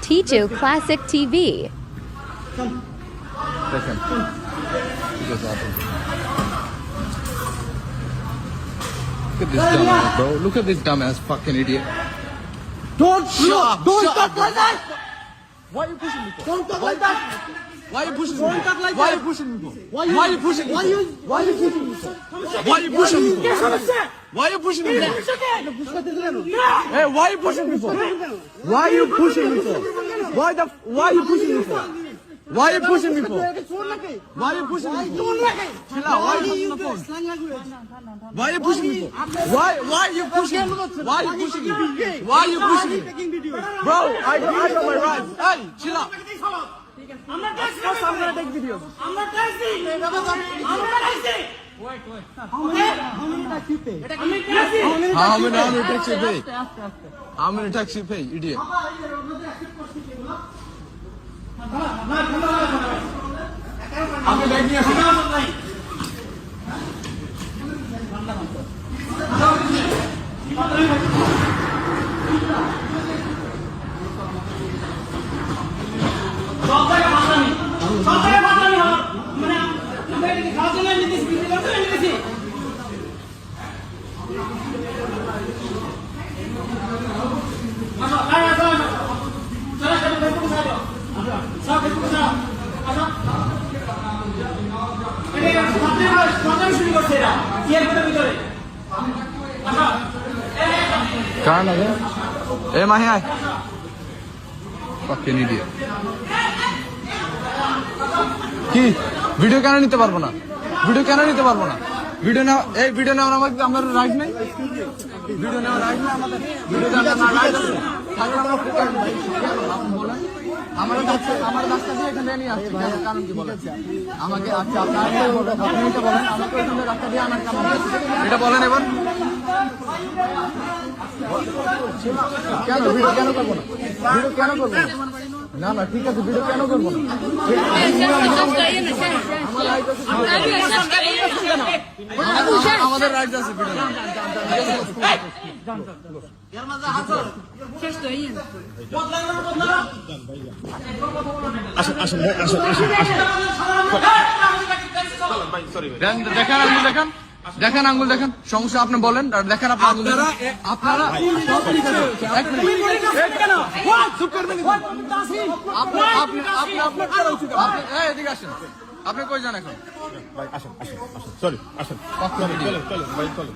Ticho Classic TV. দেখেন Look at this dumbass, bro. Look at this dumbass fucking idiot. Don't Shut up, don't shut talk up. like that. Why are you pushing me for? Don't talk like that. Why are you pushing Don't me? talk like Why are that. you pushing me for? Why you pushing me Why for? you Why you pushing me for? Why are you pushing me K for? সমস্যা? Why are you pushing me for? বুঝতে কেন? Hey, why are you pushing me for? Why are you pushing me for? Why are you pushing me for? Why are you pushing me for? চোর নাকি? Why are you pushing me for? চোর নাকি? Chill out. Why are you pushing the phone? Why are you pushing me for? Why are you pushing me? Why are you pushing me? Why are you pushing me? Bro, I got my rights. Hey, chill out. আমরা taxi আমরা take video আমরা taxi আমরা taxi wait আমি taxi pay আমি taxi How many taxi pay? How many taxi pay, idiot? আমি bag নিয়ে আসি কার লাগে এ মাহি আয় fucking idiot কি ভিডিও কেন নিতে পারবো না ভিডিও কেন নিতে পারবো না ভিডিও নাও এই ভিডিও নেওয়ার আমাদের রাইট নেই ভিডিও নেওয়ার রাইট নেই আমাদের ভিডিও নেওয়ার রাইট আছে তাহলে আমরা ফোকাস আপনি বলেন আমার রাস্তা দিয়ে এখানে নিয়ে আসছি কারণ কি বলেন আমাকে আচ্ছা আপনি এটা বলেন আমাকে ওখানে রাস্তা দিয়ে আনার কারণ এটা বলেন এবার কেন ভিডিও কেন করবো না ভিডিও কেন করবো না না ঠিক আছে ভিডিও কেন করবো না আমাদের রাইট আছে ভিডিও দেখেন আঙ্গুল দেখেন দেখেন আঙ্গুল দেখেন সমস্যা আপনি বলেন আর দেখেন আপনি আঙ্গুল আপনারা এদিকে আসেন আপনি কই যান এখন আসেন সরি আসেন চলেন ভাই চলেন